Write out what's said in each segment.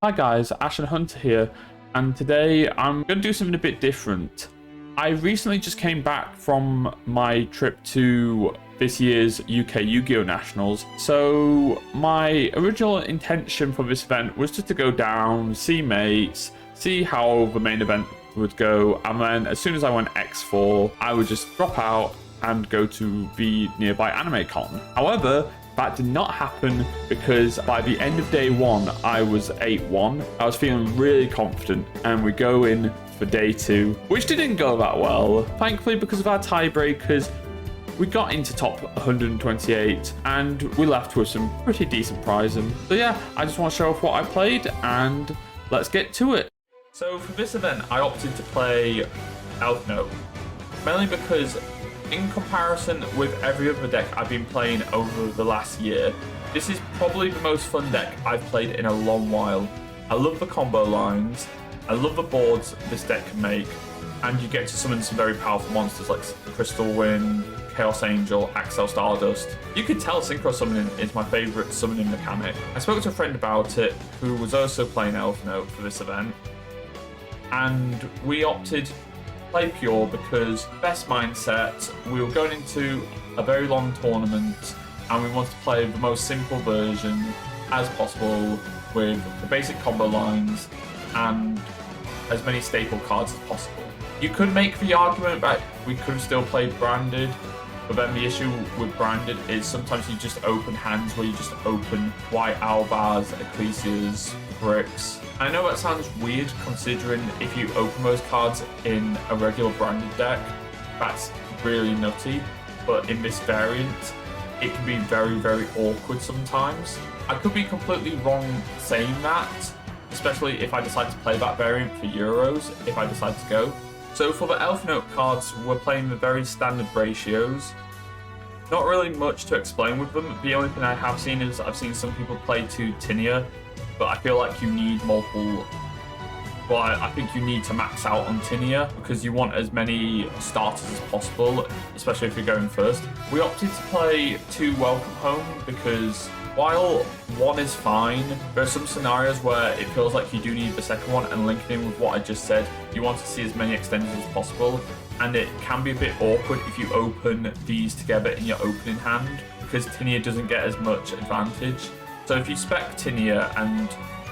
Hi guys, ashenhunter here, and today I'm going to do something a bit different. I recently just came back from my trip to this year's UK Yu-Gi-Oh! Nationals, so my original intention for this event was just to go down, see mates, see how the main event would go, and then as soon as I went X4, I would just drop out and go to the nearby anime con. However, that did not happen because by the end of day one, I was 8-1. I was feeling really confident, and we go in for day two, which didn't go that well. Thankfully, because of our tiebreakers, we got into top 128, and we left with some pretty decent prizing. So yeah, I just want to show off what I played, and let's get to it. So for this event, I opted to play Elfnote, mainly because in comparison with every other deck I've been playing over the last year, this is probably the most fun deck I've played in a long while. I love the combo lines, I love the boards this deck can make, and you get to summon some very powerful monsters like Crystal Wind, Chaos Angel, Axel Stardust. You can tell Synchro Summoning is my favourite summoning mechanic. I spoke to a friend about it who was also playing Elfnote for this event, and we opted play pure because best mindset. We were going into a very long tournament and we wanted to play the most simple version as possible with the basic combo lines and as many staple cards as possible. You could make the argument that we could have still played branded, but then the issue with branded is sometimes you just open hands where you just open White Albars, Ecclesias, Bricks. I know that sounds weird considering if you open those cards in a regular branded deck, that's really nutty, but in this variant, it can be very, very awkward sometimes. I could be completely wrong saying that, especially if I decide to play that variant for Euros, if I decide to go. So for the Elfnote cards, we're playing the very standard ratios. Not really much to explain with them. The only thing I have seen is I've seen some people play 2 Tinia, but I feel like you need multiple. Well, I think you need to max out on Tinia because you want as many starters as possible, especially if you're going first. We opted to play 2 Welcome Home because while 1 is fine, there are some scenarios where it feels like you do need the second one, and linking in with what I just said, you want to see as many extenders as possible, and it can be a bit awkward if you open these together in your opening hand because Tinia doesn't get as much advantage. So if you spec Tinia and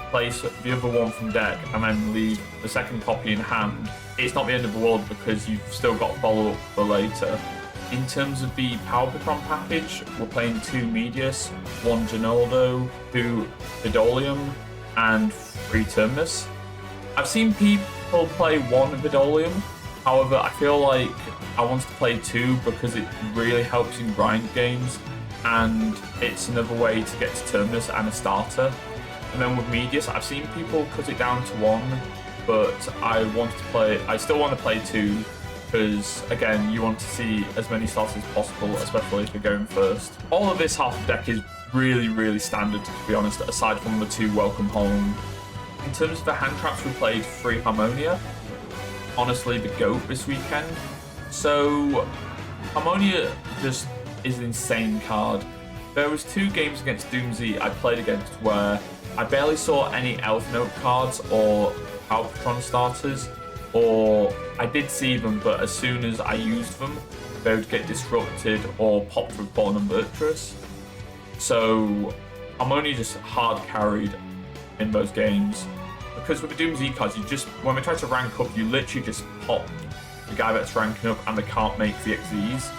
place the other one from deck and then leave the second copy in hand, it's not the end of the world because you've still got follow-up for later. In terms of the Power Patron package, we're playing 2 Medius, 1 Ginaldo, 2 Vidolium, and 3 Terminus. I've seen people play 1 Vidolium, however I feel like I wanted to play 2 because it really helps in grind games, and it's another way to get to Terminus and a starter. And then with Medius, I've seen people cut it down to 1, but I still want to play 2 because, again, you want to see as many starters as possible, especially if you're going first. All of this half deck is really, really standard, to be honest, aside from the 2 Welcome Home. In terms of the hand traps, we played 3 Harmonia. Honestly, the GOAT this weekend. So, Harmonia just is an insane card. There was 2 games against Doomsy I played against where I barely saw any Elfnote cards or Power Patron starters, or I did see them, but as soon as I used them, they would get disrupted or popped with Born and Virtuous. So I'm only just hard carried in those games. Because with the Doomsy cards, when we try to rank up, you literally just pop the guy that's ranking up and they can't make the XEs.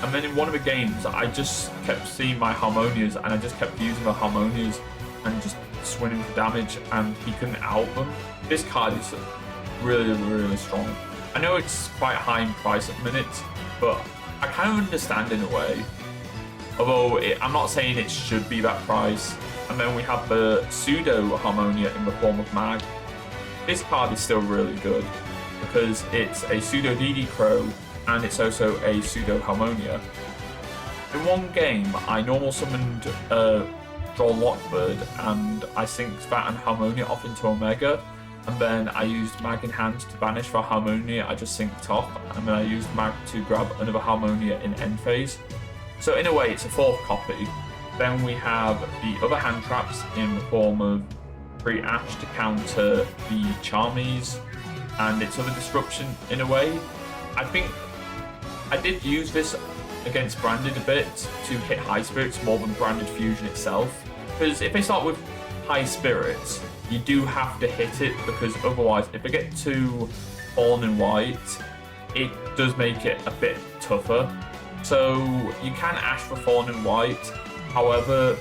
And then in one of the games, I just kept seeing my Harmonias and I just kept using the Harmonias and just swinging for damage, and he couldn't out them. This card is really, really strong. I know it's quite high in price at the minute, but I kind of understand in a way. Although I'm not saying it should be that price. And then we have the pseudo Harmonia in the form of Mag. This card is still really good because it's a pseudo DD Crow and it's also a pseudo Harmonia. In one game, I normal summoned Droll Lockbird and I synced that and Harmonia off into Omega, and then I used Mag in hand to banish for Harmonia I just synced off, and then I used Mag to grab another Harmonia in end phase. So in a way, it's a 4th copy. Then we have the other hand traps in the form of free Ash to counter the Charmies and its other disruption in a way. I think I did use this against Branded a bit to hit High Spirits more than Branded Fusion itself. Because if they start with High Spirits, you do have to hit it, because otherwise, if they get to Fallen in White, it does make it a bit tougher. So you can Ash for Fallen in White, however,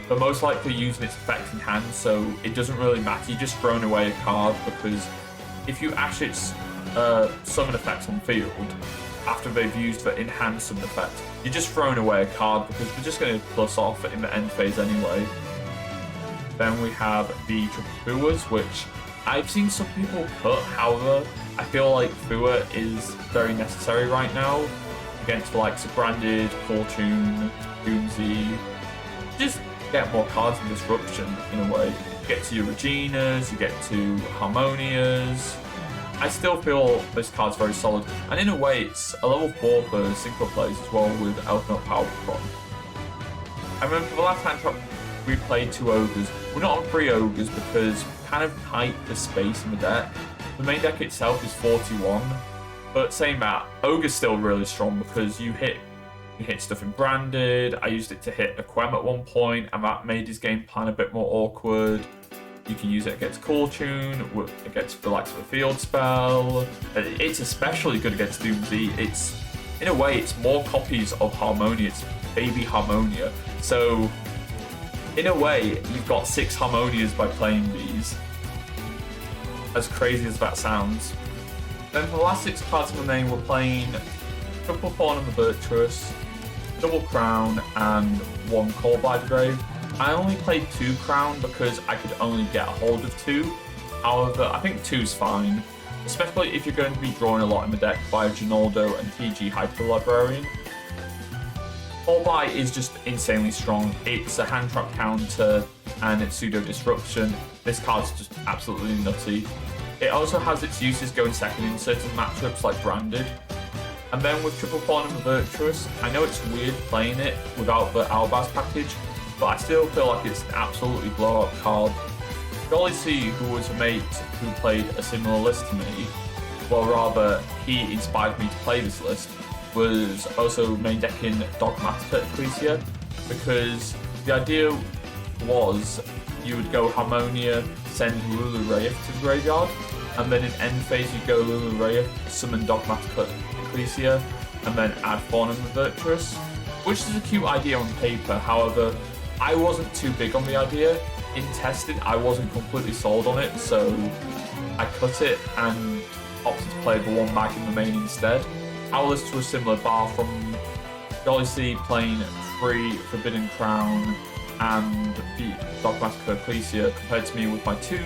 they're most likely using its effects in hand, so it doesn't really matter. You're just throwing away a card, because if you Ash its summon effects on field, after they've used the in-hand summon effect, you're just throwing away a card, because they're just going to plus off in the end phase anyway. Then we have the triple Fuas, which I've seen some people cut, however, I feel like Fua is very necessary right now against the likes of Branded, Fortune, Doomsy. Just get more cards in Disruption in a way. You get to your Reginas, you get to Harmonias. I still feel this card's very solid, and in a way it's a level 4 for single plays as well with Elfnote Power Prop. I remember for the last hand trap we played 2 Ogres. We're not on 3 Ogres because we kind of tight the space in the deck. The main deck itself is 41, but saying that, Ogre's still really strong because you hit stuff in Branded. I used it to hit Aquem at one point, and that made his game plan a bit more awkward. You can use it against Call Tune, against the likes of a Field Spell. It's especially good against Doomsy. It's, in a way, it's more copies of Harmonia. It's baby Harmonia. So, in a way, you've got 6 Harmonias by playing these. As crazy as that sounds. Then for the last 6 cards in the main, we're playing Triple Fawn and the Virtuous, Double Crown, and 1 Cold by the Grave. I only played 2 Crown because I could only get a hold of 2. However, I think 2's fine, especially if you're going to be drawing a lot in the deck via Ginaldo and TG Hyper Librarian. Cold by is just insanely strong. It's a hand trap counter and it's pseudo disruption. This card's just absolutely nutty. It also has its uses going second in certain matchups like Branded. And then with Triple Fawn and the Virtuous, I know it's weird playing it without the Albaz package, but I still feel like it's an absolutely blowout card. Jolly C, who was a mate who played a similar list to me, well rather, he inspired me to play this list, was also main decking Dogmatica Ecclesia, because the idea was you would go Harmonia, send Lulu Rayeth to the graveyard, and then in end phase you go Lulu Rayeth, summon Dogmatica Ecclesia, and then add Fawn and the Virtuous, which is a cute idea on paper. However, I wasn't too big on the idea. In testing, I wasn't completely sold on it, so I cut it and opted to play the 1 mag in the main instead. Powerless to a similar bar from Jolly C playing 3 Forbidden Crown and the Dogmatica Ecclesia compared to me with my 2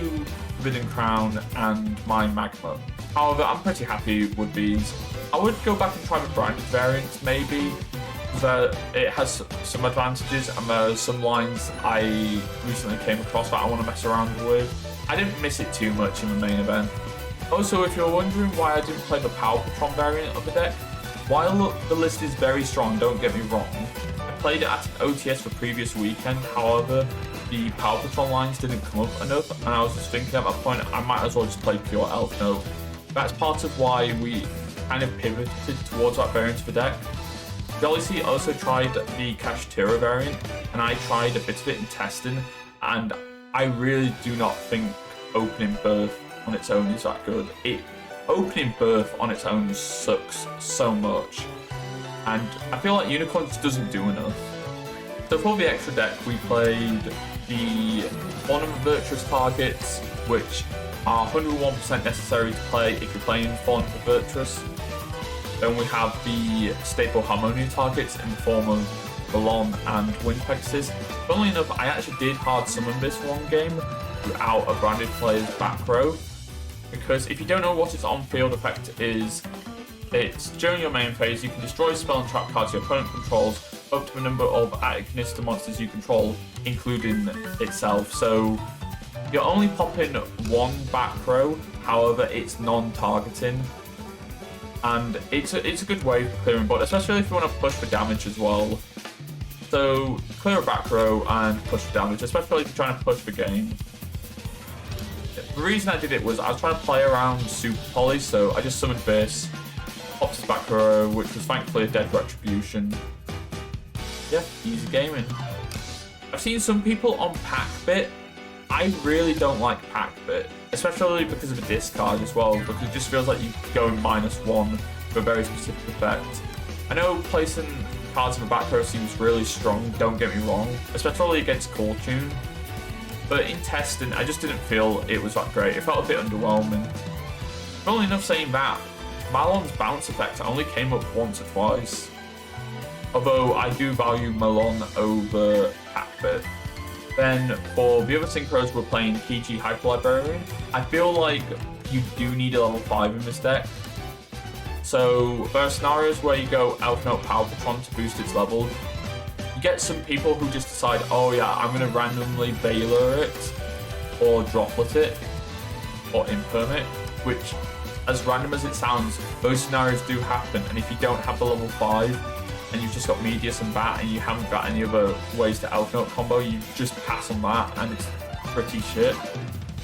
Forbidden Crown and my Magma. However, I'm pretty happy with these. I would go back and try the Branded variant maybe, because it has some advantages and there are some lines I recently came across that I want to mess around with. I didn't miss it too much in the main event. Also, if you're wondering why I didn't play the Power Patron variant of the deck, while the list is very strong, don't get me wrong, I played it at an OTS the previous weekend, however, the Power Patron lines didn't come up enough, and I was just thinking at that point, I might as well just play pure Elfnote. That's part of why we kind of pivoted towards that variant of the deck. Jolly C also tried the Kashtira variant, and I tried a bit of it in testing, and I really do not think opening Birth on its own is that good. Opening Birth on its own sucks so much, and I feel like Unicorn just doesn't do enough. So for the extra deck, we played the Fawn and the Virtuous targets, which are 101% necessary to play if you're playing Fawn and the Virtuous. Then we have the staple Harmonia targets in the form of Ballon and Wind Pegasus. Funnily enough, I actually did hard summon this one game without a Branded player's back row, because if you don't know what its on-field effect is, it's during your main phase you can destroy spell and trap cards your opponent controls up to the number of Aconister monsters you control, including itself. So you're only popping 1 back row, however it's non-targeting. And it's a good way for clearing board, especially if you want to push for damage as well. So clear a back row and push for damage, especially if you're trying to push for game. The reason I did it was I was trying to play around Super Poly, so I just summoned this, popped his back row, which was thankfully a dead retribution. Yeah, easy gaming. I've seen some people on Packbit. I really don't like Packbit, especially because of a discard as well, because it just feels like you go -1 for a very specific effect. I know placing cards in the back row seems really strong, don't get me wrong, especially against Call Tune. But in testing, I just didn't feel it was that great. It felt a bit underwhelming. Funnily enough, saying that, Malon's bounce effect only came up once or twice. Although I do value Malon over Packbit. Then for the other synchros, we're playing PG Hyper Librarian. I feel like you do need a level 5 in this deck. So there are scenarios where you go Elfnote Power Patron to boost its level. You get some people who just decide, oh yeah, I'm going to randomly Baylor it, or Droplet it, or Imperm it, which, as random as it sounds, those scenarios do happen, and if you don't have the level 5, and you've just got Medius and Bat, and you haven't got any other ways to Elfnote combo, you just pass on that, and it's pretty shit.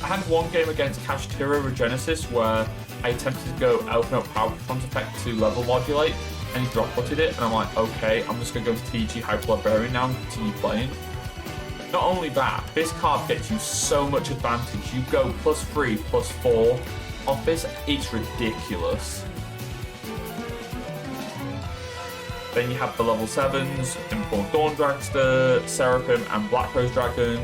I had one game against Kashtira Regenesis where I attempted to go Elfnote Power Patron's effect to level modulate, and he dropletted it, and I'm like, okay, I'm just going to go to TG Hyper Librarian now and continue playing. Not only that, this card gets you so much advantage. You go +3, +4 off this, it's ridiculous. Then you have the level 7s, Import Dawn Dragster, Seraphim, and Black Rose Dragon.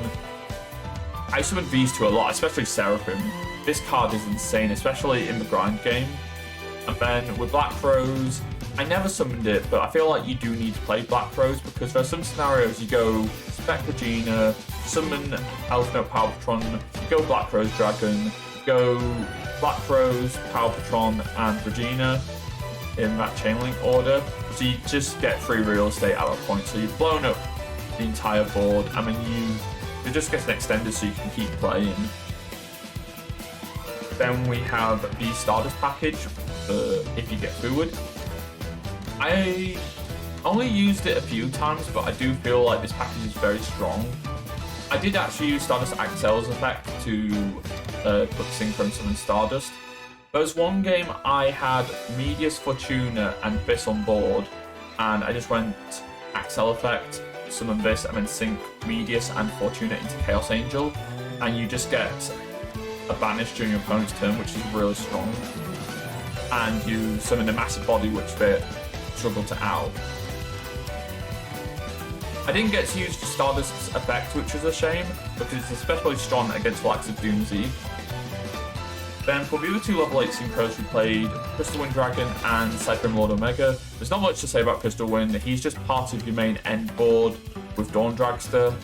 I summoned these two a lot, especially Seraphim. This card is insane, especially in the grind game. And then with Black Rose, I never summoned it, but I feel like you do need to play Black Rose because there are some scenarios you go Spec Regina, summon Elfnote Power Patron, go Black Rose Dragon, go Black Rose, Power Patron, and Regina in that chain link order. So you just get free real estate at that point. So you've blown up the entire board. I mean, you just get an extended so you can keep playing. Then we have the Stardust package for if you get forward. I only used it a few times, but I do feel like this package is very strong. I did actually use Stardust Axel's effect to put Synchro Summon Stardust. There was one game I had Medius, Fortuna, and this on board, and I just went Axel effect, summon this, and then sync Medius and Fortuna into Chaos Angel, and you just get a banish during your opponent's turn, which is really strong. And you summon a massive body, which they struggle to out. I didn't get to use Stardust's effect, which was a shame, because it's especially strong against the likes of Doomsday. Then for the other two level 8 synchros, we played Crystal Wind Dragon and Cyclone Lord Omega. There's not much to say about Crystal Wind. He's just part of your main end board with Dawn Dragster.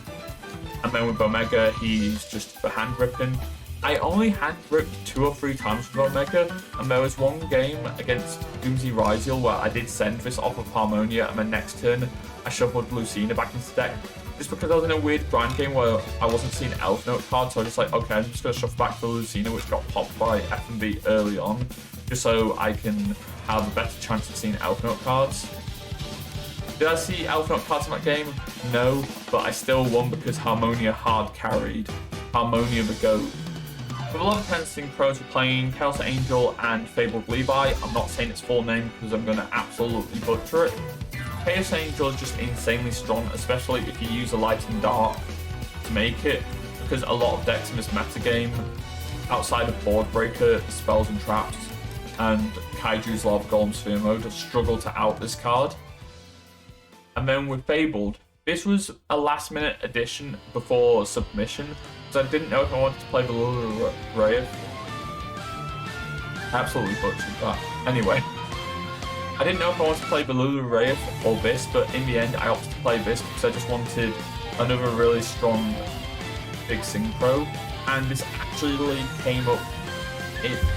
And then with Omega, he's just for hand ripping. I only hand ripped 2 or 3 times with Omega, and there was one game against Doomsday Ryziel where I did send this off of Harmonia, and then next turn I shuffled Lucina back into the deck. Just because I was in a weird grind game where I wasn't seeing Elfnote cards, so I was just like, okay, I'm just going to shuffle back the Lucina, which got popped by FMV early on, just so I can have a better chance of seeing Elfnote cards. Did I see Elfnote cards in that game? No, but I still won because Harmonia hard carried. Harmonia the GOAT. For the level 10 synchros, we're playing Chaos Angel and Fabled Levi. I'm not saying its full name because I'm going to absolutely butcher it. Chaos Angel is just insanely strong, especially if you use a light and dark to make it, because a lot of decks in this metagame, outside of Board Breaker, Spells and Traps, and Kaiju's Lava Golem Sphere mode, struggle to out this card. And then with Fabled, this was a last minute addition before submission, because I didn't know if I wanted to play Belula Wraith. Absolutely butchered that. Anyway. I didn't know if I wanted to play Belula Wraith or this, but in the end I opted to play this because I just wanted another really strong big synchro. And this actually came up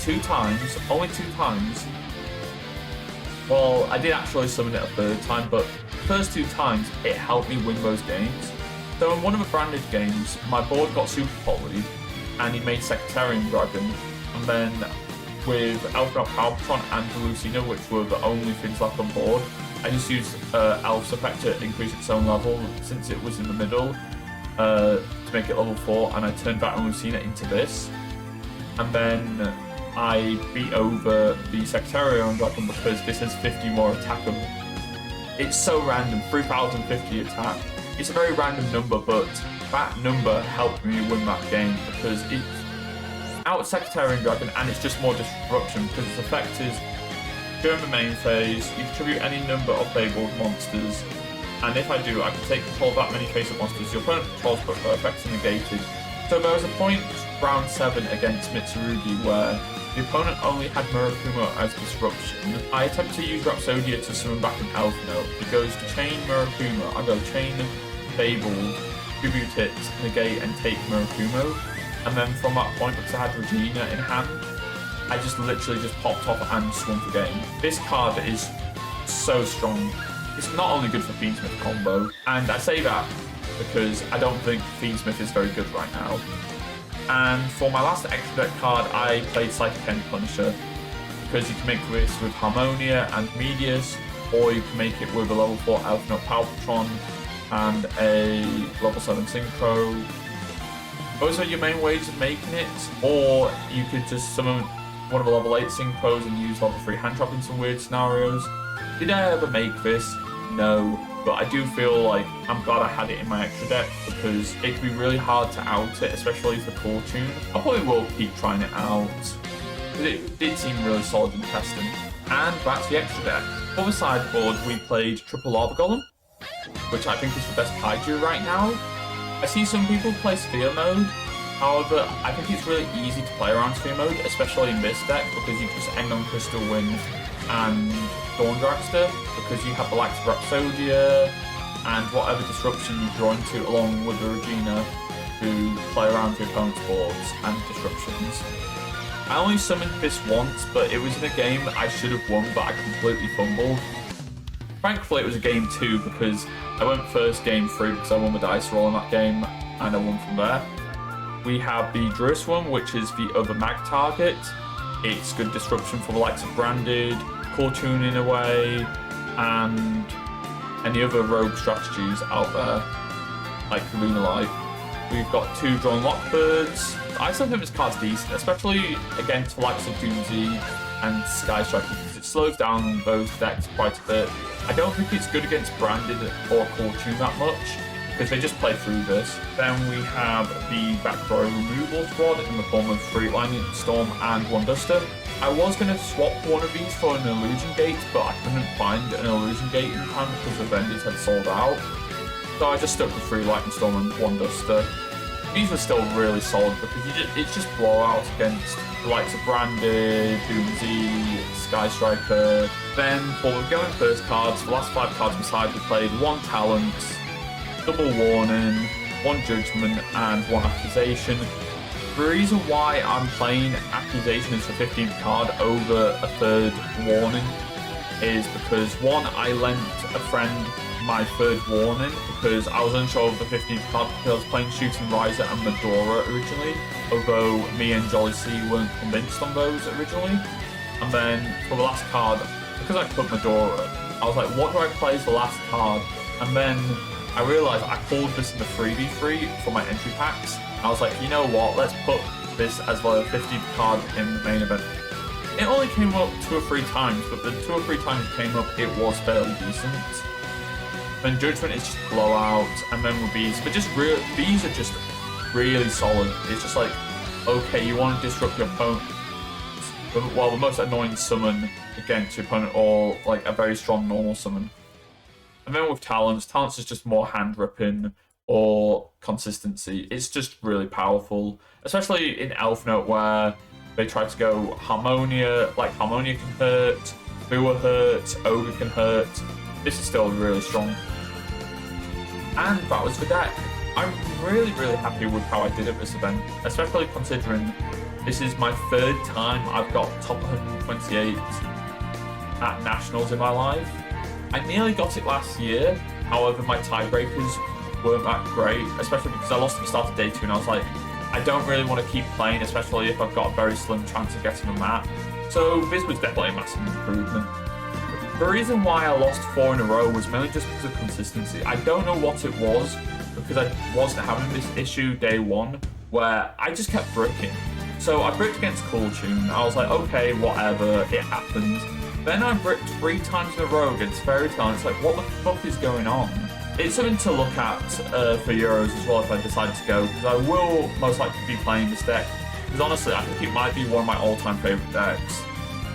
2 times, only 2 times. Well, I did actually summon it a 3rd time, but the first 2 times it helped me win those games. So in one of the branded games, my board got super polyed and he made Sectarian Dragon, and then with Elfnote Power Patron and Lucina, which were the only things left on board, I just used Elf's effect to increase its own level since it was in the middle to make it level 4, and I turned back on Lucina into this. and then I beat over the Sectarian Dragon because this has 50 more attack. It's so random, 3050 attack. It's a very random number, but that number helped me win that game because it's out Sectarian Dragon and it's just more disruption because its effect is during the main phase, you contribute any number of fabled monsters, and if I do, I can take control of that many face-up monsters your opponent controls but their effects are negated. So there was a point round 7 against Mitsurugi where the opponent only had Murakumo as disruption. I attempt to use Rhapsodia to summon back an Elfnote. He goes to chain Murakumo, I go chain Fabled, tribute it, negate and take Murakumo. And then from that point, because I had Regina in hand, I just literally just popped off and swung the game. This card is so strong. It's not only good for Fiendsmith combo, and I say that because I don't think Fiendsmith is very good right now. And for my last extra deck card, I played Psychic End Punisher because you can make this with Harmonia and Medius, or you can make it with a level 4 Elfnote Palpatron and a level 7 Synchro. Those are your main ways of making it, or you could just summon one of the level 8 Synchros and use level 3 Hand Trap in some weird scenarios. Did I ever make this? No. But I do feel like I'm glad I had it in my extra deck because it can be really hard to out it, especially for Core Tune. I probably will keep trying it out, but it did seem really solid in testing. And that's the extra deck. For the sideboard, we played Triple Lava Golem, which I think is the best kaiju right now. I see some people play Sphere Mode, however, I think it's really easy to play around Sphere Mode, especially in this deck, because you just end on Crystal Wind and Dawn Dragster, because you have the likes of Rhapsodia and whatever disruption you draw into along with the Regina to play around the opponent's boards and disruptions. I only summoned this once, but it was in a game that I should have won, but I completely fumbled. Thankfully it was a game 2 because I went first game 3 because I won the dice roll in that game and I won from there. We have the Jerusalem, which is the other mag target. It's good disruption for the likes of Branded, Core Tune in a way, and any other rogue strategies out there, like Luna Light. We've got 2 Drawn Lockbirds. I still think this card's decent, especially against the likes of Doomsday and Sky Striker, because it slows down those decks quite a bit. I don't think it's good against Branded or Core Tune that much, because they just play through this. Then we have the back row removal squad in the form of 3 Lightning Storm and 1 Duster. I was going to swap one of these for an Illusion Gate, but I couldn't find an Illusion Gate in time because the vendors had sold out. So I just stuck with 3 Lightning Storm and 1 Duster. These were still really solid because it's just blowouts against the likes of Branded, Doomsday, Sky Striker. Then for the going first cards, the last 5 cards on the side, we played 1 Talent, double Warning, 1 Judgment, and 1 Accusation. The reason why I'm playing Accusation as the 15th card over a 3rd Warning is because 1, I lent a friend my 3rd Warning because I was unsure of the 15th card because I was playing Shooting Riser and Medora originally, although me and Jolly C weren't convinced on those originally. And then for the last card, because I put Medora, I was like, what do I play as the last card? And then I realised I pulled this in the 3v3 for my entry packs. I was like, you know what, let's put this as the 15th card in the main event. It only came up 2 or 3 times, but the 2 or 3 times it came up, it was fairly decent. Then Judgment is just blowout, and then with these, but just these are just really solid. It's just like, okay, you want to disrupt your opponent. Well, the most annoying summon against your opponent, or like a very strong normal summon. And then with Talents is just more hand ripping or consistency. It's just really powerful, especially in Elfnote where they try to go Harmonia, like Harmonia can hurt, Bua hurts, Ogre can hurt. This is still really strong. And that was the deck. I'm really, really happy with how I did at this event, especially considering this is my 3rd time I've got top 128 at Nationals in my life. I nearly got it last year, however my tiebreakers weren't that great, especially because I lost at the start of day 2 and I was like, I don't really want to keep playing, especially if I've got a very slim chance of getting a map. So this was definitely a massive improvement. The reason why I lost 4 in a row was mainly just because of consistency. I don't know what it was, because I wasn't having this issue day 1, where I just kept bricking. So I bricked against Cool Tune. I was like, okay, whatever, it happens. Then I bricked 3 times in a row against Fairy Tail. It's like, what the fuck is going on? It's something to look at for Euros as well if I decide to go, because I will most likely be playing this deck. Because honestly, I think it might be one of my all-time favourite decks.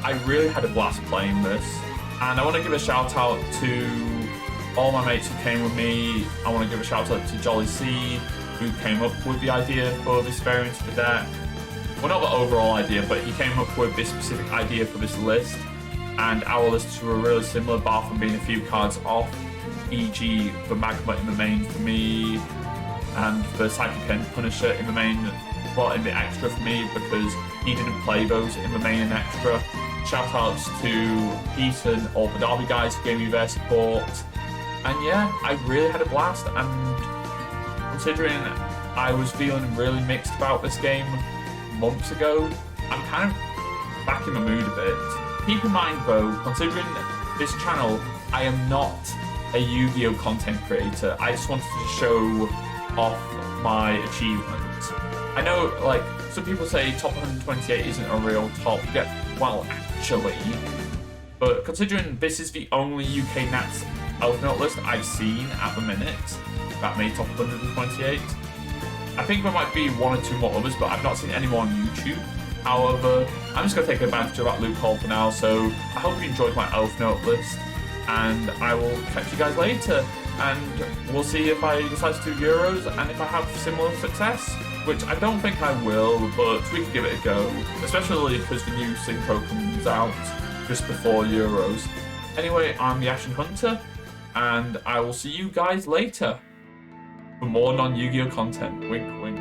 I really had a blast playing this. And I want to give a shout out to all my mates who came with me. I want to give a shout out to Jolly C, who came up with the idea for this variant of the deck. Well, not the overall idea, but he came up with this specific idea for this list. And our lists were really similar, bar from being a few cards off, e.g. the Magma in the main for me, and the Psychic End Punisher in the main, well, in the extra for me, because he didn't play those in the main and extra. Shout outs to Pete and all the Derby guys who gave me their support. And yeah, I really had a blast, and considering I was feeling really mixed about this game months ago, I'm kind of back in the mood a bit. Keep in mind though, considering this channel, I am not a Yu-Gi-Oh content creator. I just wanted to show off my achievement. I know, like, some people say top 128 isn't a real top, yeah, well, actually. But considering this is the only UK Nats Elfnote list I've seen at the minute that made top 128, I think there might be 1 or 2 more others, but I've not seen any more on YouTube. However, I'm just going to take advantage of that loophole for now, so I hope you enjoyed my Elfnote list, and I will catch you guys later, and we'll see if I decide to do Euros, and if I have similar success, which I don't think I will, but we can give it a go, especially because the new Synchro comes out just before Euros. Anyway, I'm the ashenhunter, and I will see you guys later for more non-Yu-Gi-Oh content. Wink, wink.